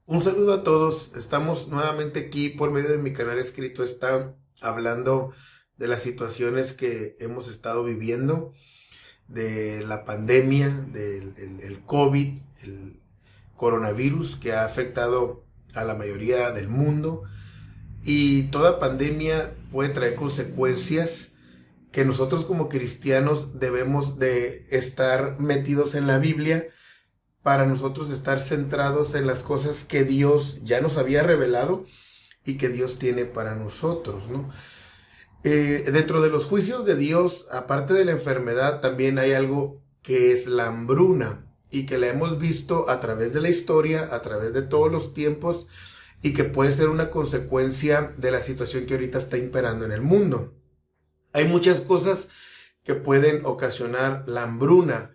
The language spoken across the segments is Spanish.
Un saludo a todos. Estamos nuevamente aquí por medio de mi canal escrito está hablando de las situaciones que hemos estado viviendo, de la pandemia, del el COVID, el coronavirus que ha afectado a la mayoría del mundo. Y toda pandemia puede traer consecuencias que nosotros como cristianos debemos de estar metidos en la Biblia para nosotros estar centrados en las cosas que Dios ya nos había revelado y que Dios tiene para nosotros, ¿no? Dentro de los juicios de Dios, aparte de la enfermedad, también hay algo que es la hambruna y que la hemos visto a través de la historia, a través de todos los tiempos y que puede ser una consecuencia de la situación que ahorita está imperando en el mundo. Hay muchas cosas que pueden ocasionar la hambruna.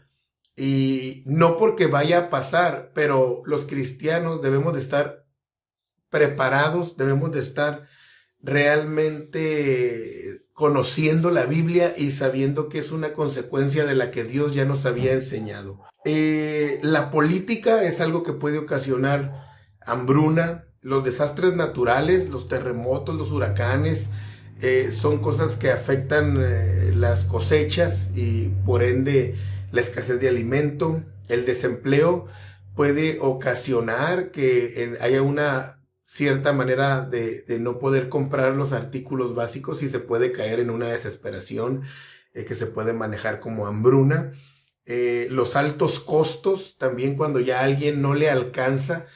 Y no porque vaya a pasar, pero los cristianos debemos de estar preparados, debemos de estar realmente conociendo la Biblia y sabiendo que es una consecuencia de la que Dios ya nos había enseñado. La política es algo que puede ocasionar hambruna, los desastres naturales, los terremotos, los huracanes, son cosas que afectan las cosechas y por ende la escasez de alimento. El desempleo puede ocasionar que haya una cierta manera de no poder comprar los artículos básicos y se puede caer en una desesperación que se puede manejar como hambruna. Los altos costos, también cuando ya a alguien no le alcanza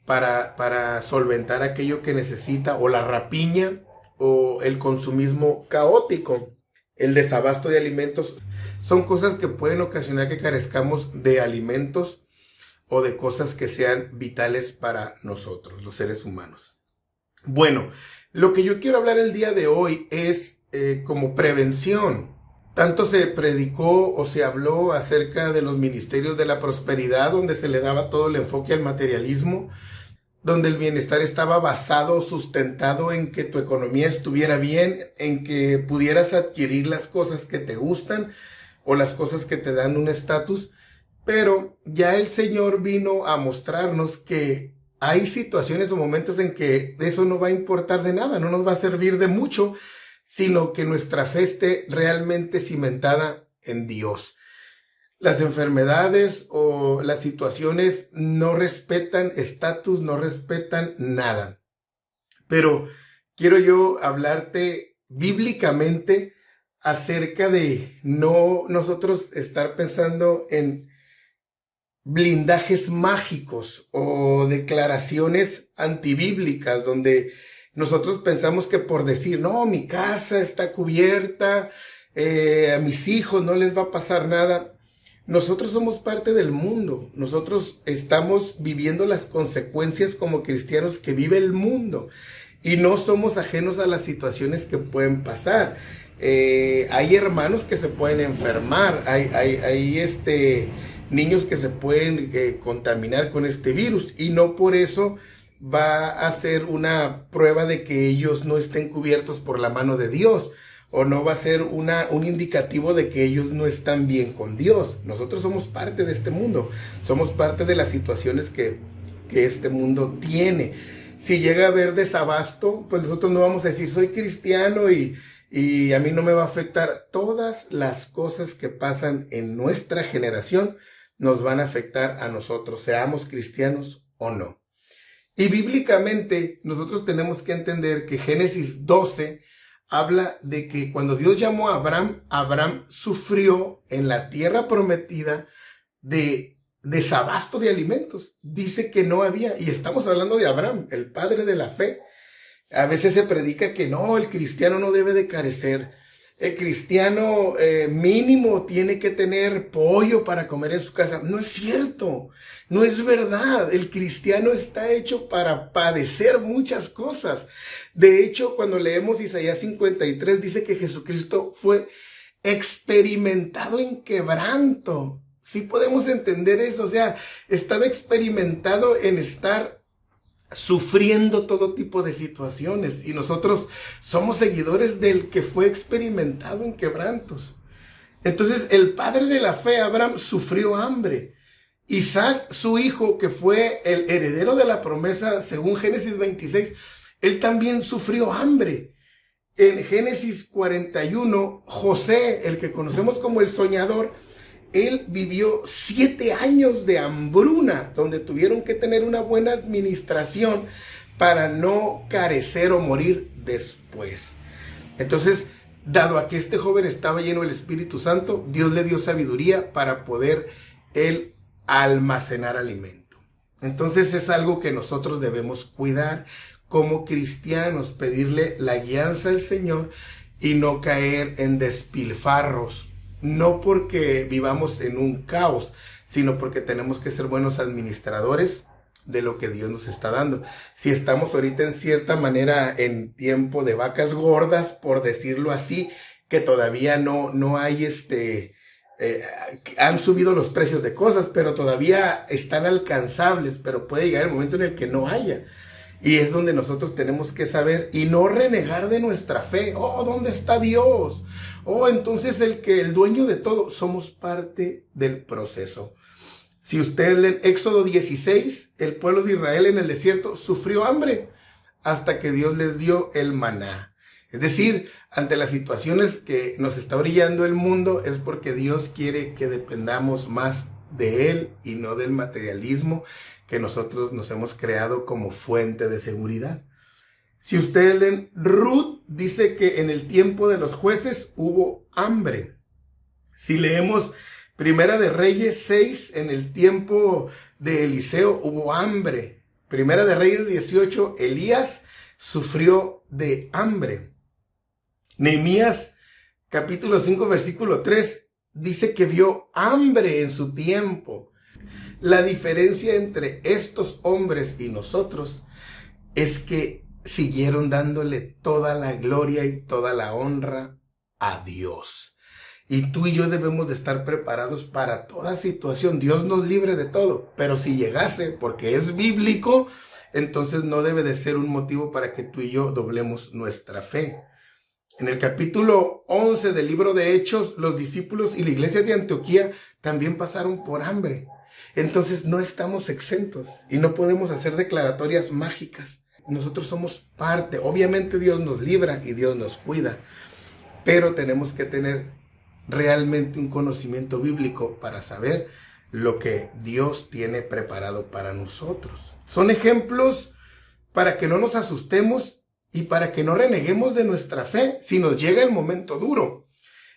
para solventar aquello que necesita, o la rapiña o el consumismo caótico, el desabasto de alimentos, son cosas que pueden ocasionar que carezcamos de alimentos o de cosas que sean vitales para nosotros, los seres humanos. Bueno, lo que yo quiero hablar el día de hoy es como prevención. Tanto se predicó o se habló acerca de los ministerios de la prosperidad, donde se le daba todo el enfoque al materialismo, donde el bienestar estaba basado, sustentado en que tu economía estuviera bien, en que pudieras adquirir las cosas que te gustan o las cosas que te dan un estatus. Pero ya el Señor vino a mostrarnos que hay situaciones o momentos en que eso no va a importar de nada, no nos va a servir de mucho, sino que nuestra fe esté realmente cimentada en Dios. Las enfermedades o las situaciones no respetan estatus, no respetan nada. Pero quiero yo hablarte bíblicamente acerca de no nosotros estar pensando en blindajes mágicos o declaraciones antibíblicas donde nosotros pensamos que por decir, no, mi casa está cubierta, a mis hijos no les va a pasar nada. Nosotros somos parte del mundo, nosotros estamos viviendo las consecuencias como cristianos que vive el mundo y no somos ajenos a las situaciones que pueden pasar. Hay hermanos que se pueden enfermar, hay niños que se pueden contaminar con este virus y no por eso va a ser una prueba de que ellos no estén cubiertos por la mano de Dios, o no va a ser un indicativo de que ellos no están bien con Dios. Nosotros somos parte de este mundo, somos parte de las situaciones que este mundo tiene. Si llega a haber desabasto, pues nosotros no vamos a decir, soy cristiano y a mí no me va a afectar. Todas las cosas que pasan en nuestra generación nos van a afectar a nosotros, seamos cristianos o no. Y bíblicamente nosotros tenemos que entender que Génesis 12 habla de que cuando Dios llamó a Abraham, Abraham sufrió en la tierra prometida de desabasto de alimentos. Dice que no había, y estamos hablando de Abraham, el padre de la fe. A veces se predica que no, el cristiano no debe de carecer. El cristiano mínimo tiene que tener pollo para comer en su casa. No es cierto, no es verdad. El cristiano está hecho para padecer muchas cosas. De hecho, cuando leemos Isaías 53, dice que Jesucristo fue experimentado en quebranto. Sí podemos entender eso, o sea, estaba experimentado en estar sufriendo todo tipo de situaciones, y nosotros somos seguidores del que fue experimentado en quebrantos. Entonces el padre de la fe, Abraham, sufrió hambre. Isaac, su hijo, que fue el heredero de la promesa, según Génesis 26, él también sufrió hambre. En Génesis 41, José, el que conocemos como el soñador, él vivió 7 años de hambruna, donde tuvieron que tener una buena administración para no carecer o morir después. Entonces, dado a que este joven estaba lleno del Espíritu Santo, Dios le dio sabiduría para poder él almacenar alimento. Entonces es algo que nosotros debemos cuidar como cristianos, pedirle la guianza al Señor y no caer en despilfarros, no porque vivamos en un caos, sino porque tenemos que ser buenos administradores de lo que Dios nos está dando. Si estamos ahorita en cierta manera en tiempo de vacas gordas, por decirlo así, que todavía no hay han subido los precios de cosas, pero todavía están alcanzables, pero puede llegar el momento en el que no haya. Y es donde nosotros tenemos que saber y no renegar de nuestra fe. Oh, ¿dónde está Dios? Oh, entonces el dueño de todo, somos parte del proceso. Si ustedes leen Éxodo 16, el pueblo de Israel en el desierto sufrió hambre hasta que Dios les dio el maná. Es decir, ante las situaciones que nos está brillando el mundo, es porque Dios quiere que dependamos más de Él y no del materialismo que nosotros nos hemos creado como fuente de seguridad. Si ustedes leen Ruth, dice que en el tiempo de los jueces hubo hambre. Si leemos Primera de Reyes 6, en el tiempo de Eliseo hubo hambre. Primera de Reyes 18, Elías sufrió de hambre. Nehemías capítulo 5, versículo 3, dice que vio hambre en su tiempo. La diferencia entre estos hombres y nosotros es que siguieron dándole toda la gloria y toda la honra a Dios. Y tú y yo debemos de estar preparados para toda situación. Dios nos libre de todo, pero si llegase, porque es bíblico, entonces no debe de ser un motivo para que tú y yo doblemos nuestra fe. En el capítulo 11 del libro de Hechos, los discípulos y la iglesia de Antioquía también pasaron por hambre. Entonces no estamos exentos y no podemos hacer declaratorias mágicas. Nosotros somos parte. Obviamente Dios nos libra y Dios nos cuida, pero tenemos que tener realmente un conocimiento bíblico para saber lo que Dios tiene preparado para nosotros. Son ejemplos para que no nos asustemos y para que no reneguemos de nuestra fe si nos llega el momento duro.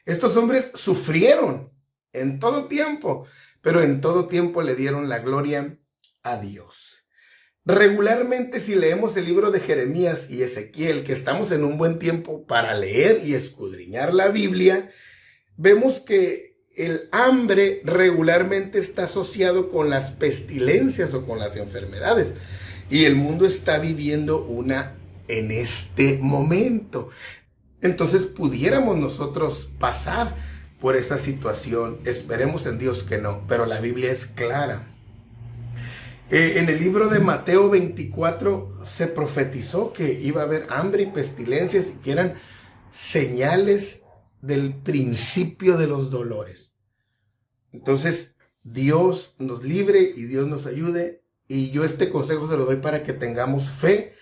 Estos hombres sufrieron en todo tiempo, pero en todo tiempo le dieron la gloria a Dios. Regularmente, si leemos el libro de Jeremías y Ezequiel, que estamos en un buen tiempo para leer y escudriñar la Biblia, vemos que el hambre regularmente está asociado con las pestilencias o con las enfermedades. Y el mundo está viviendo una en este momento. Entonces pudiéramos nosotros pasar por esa situación. Esperemos en Dios que no, pero la Biblia es clara. En el libro de Mateo 24 se profetizó que iba a haber hambre y pestilencias y que eran señales del principio de los dolores. Entonces Dios nos libre y Dios nos ayude, y yo este consejo se lo doy para que tengamos fe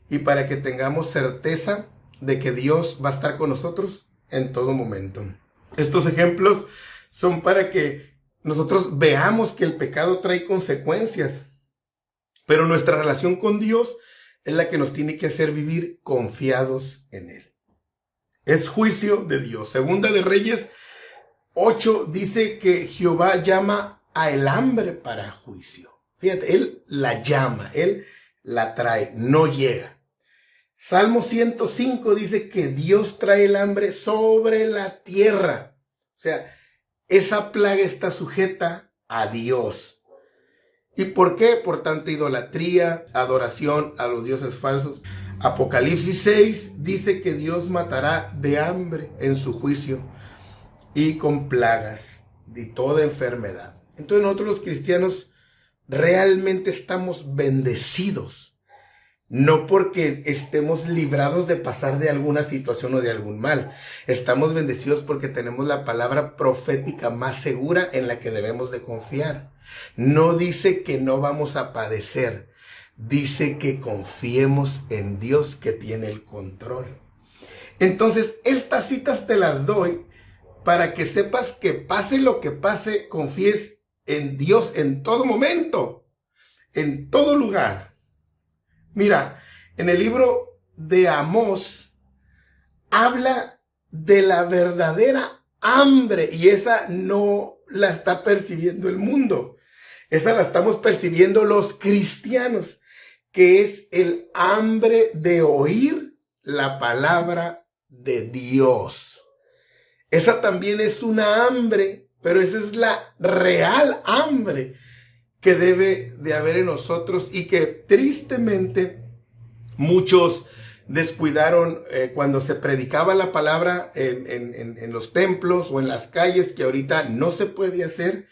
y para que tengamos certeza de que Dios va a estar con nosotros en todo momento. Estos ejemplos son para que nosotros veamos que el pecado trae consecuencias, pero nuestra relación con Dios es la que nos tiene que hacer vivir confiados en Él. Es juicio de Dios. Segunda de Reyes 8 dice que Jehová llama a el hambre para juicio. Fíjate, Él la llama, Él la trae, no llega. Salmo 105 dice que Dios trae el hambre sobre la tierra. O sea, esa plaga está sujeta a Dios. ¿Y por qué? Por tanta idolatría, adoración a los dioses falsos. Apocalipsis 6 dice que Dios matará de hambre en su juicio y con plagas y toda enfermedad. Entonces nosotros los cristianos realmente estamos bendecidos. No porque estemos librados de pasar de alguna situación o de algún mal. Estamos bendecidos porque tenemos la palabra profética más segura en la que debemos de confiar. No dice que no vamos a padecer. Dice que confiemos en Dios que tiene el control. Entonces, estas citas te las doy para que sepas que pase lo que pase, confíes en Dios en todo momento, en todo lugar. Mira, en el libro de Amós habla de la verdadera hambre y esa no la está percibiendo el mundo. Esa la estamos percibiendo los cristianos, que es el hambre de oír la palabra de Dios. Esa también es una hambre, pero esa es la real hambre que debe de haber en nosotros y que tristemente muchos descuidaron cuando se predicaba la palabra en los templos o en las calles, que ahorita no se puede hacer.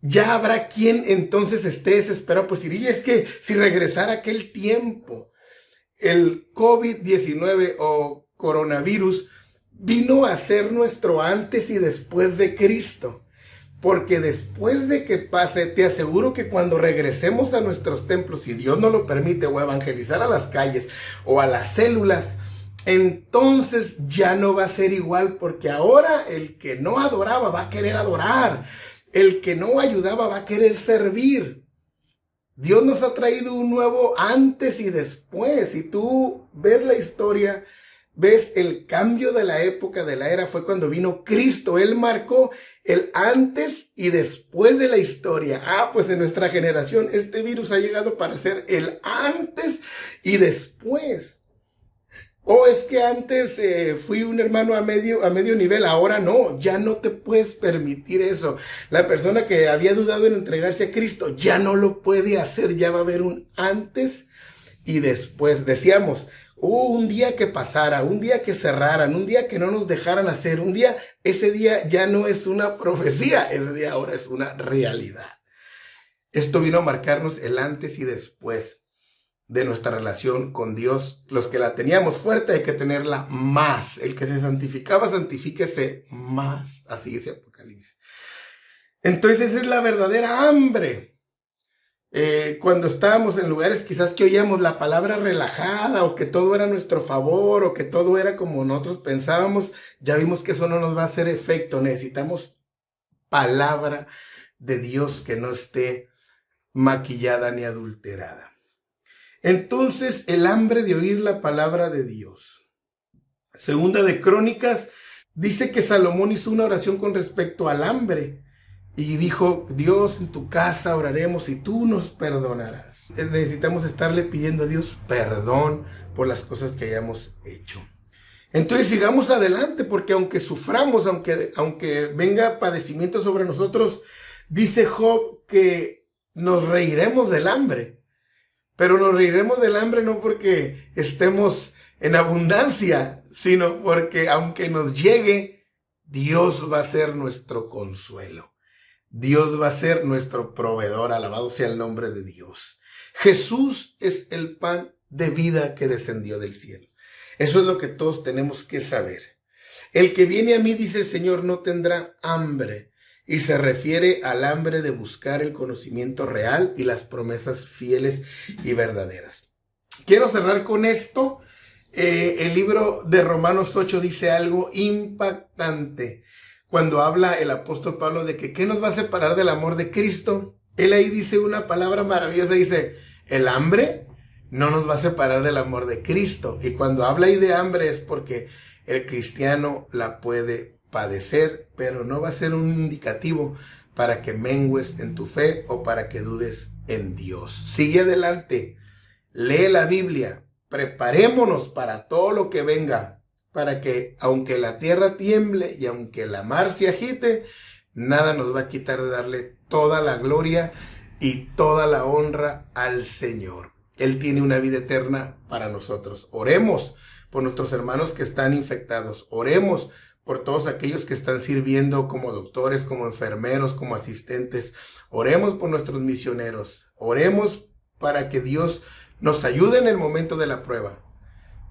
Ya habrá quien entonces esté desesperado, pues diría, es que si regresara aquel tiempo, el COVID-19 o coronavirus vino a ser nuestro antes y después de Cristo. Porque después de que pase, te aseguro que cuando regresemos a nuestros templos, si Dios nos lo permite, o a evangelizar a las calles o a las células, entonces ya no va a ser igual, porque ahora el que no adoraba va a querer adorar. El que no ayudaba va a querer servir. Dios nos ha traído un nuevo antes y después. Si tú ves la historia, ves el cambio de la época, de la era, fue cuando vino Cristo. Él marcó el antes y después de la historia. Pues en nuestra generación este virus ha llegado para ser el antes y después. Es que antes fui un hermano a medio nivel, ahora no, ya no te puedes permitir eso. La persona que había dudado en entregarse a Cristo ya no lo puede hacer, ya va a haber un antes y después. Decíamos, un día que pasara, un día que cerraran, un día que no nos dejaran hacer, un día, ese día ya no es una profecía, ese día ahora es una realidad. Esto vino a marcarnos el antes y después de nuestra relación con Dios. Los que la teníamos fuerte hay que tenerla más. El que se santificaba, santifíquese más. Así dice Apocalipsis. Entonces esa es la verdadera hambre. Cuando estábamos en lugares quizás que oíamos la palabra relajada, o que todo era a nuestro favor, o que todo era como nosotros pensábamos, ya vimos que eso no nos va a hacer efecto. Necesitamos palabra de Dios que no esté maquillada ni adulterada. Entonces, el hambre de oír la palabra de Dios. Segunda de Crónicas dice que Salomón hizo una oración con respecto al hambre y dijo, Dios, en tu casa oraremos y tú nos perdonarás. Necesitamos estarle pidiendo a Dios perdón por las cosas que hayamos hecho. Entonces sigamos adelante, porque aunque suframos, aunque venga padecimiento sobre nosotros, dice Job que nos reiremos del hambre. Pero nos reiremos del hambre no porque estemos en abundancia, sino porque aunque nos llegue, Dios va a ser nuestro consuelo. Dios va a ser nuestro proveedor, alabado sea el nombre de Dios. Jesús es el pan de vida que descendió del cielo. Eso es lo que todos tenemos que saber. El que viene a mí, dice el Señor, no tendrá hambre. Y se refiere al hambre de buscar el conocimiento real y las promesas fieles y verdaderas. Quiero cerrar con esto. El libro de Romanos 8 dice algo impactante. Cuando habla el apóstol Pablo de que ¿qué nos va a separar del amor de Cristo? Él ahí dice una palabra maravillosa. Dice, el hambre no nos va a separar del amor de Cristo. Y cuando habla ahí de hambre es porque el cristiano la puede padecer, pero no va a ser un indicativo para que mengues en tu fe o para que dudes en Dios. Sigue adelante, lee la Biblia, preparémonos para todo lo que venga, para que aunque la tierra tiemble y aunque la mar se agite, nada nos va a quitar de darle toda la gloria y toda la honra al Señor. Él tiene una vida eterna para nosotros. Oremos por nuestros hermanos que están infectados, oremos por todos aquellos que están sirviendo como doctores, como enfermeros, como asistentes. Oremos por nuestros misioneros. Oremos para que Dios nos ayude en el momento de la prueba.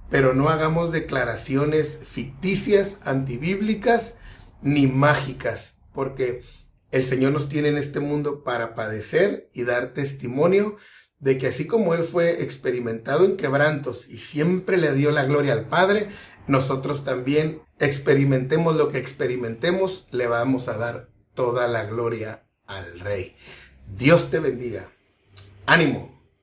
Pero no hagamos declaraciones ficticias, antibíblicas, ni mágicas. Porque El Señor nos tiene en este mundo para padecer y dar testimonio de que así como Él fue experimentado en quebrantos y siempre le dio la gloria al Padre, nosotros también experimentemos lo que experimentemos, le vamos a dar toda la gloria al Rey. Dios te bendiga. ¡Ánimo!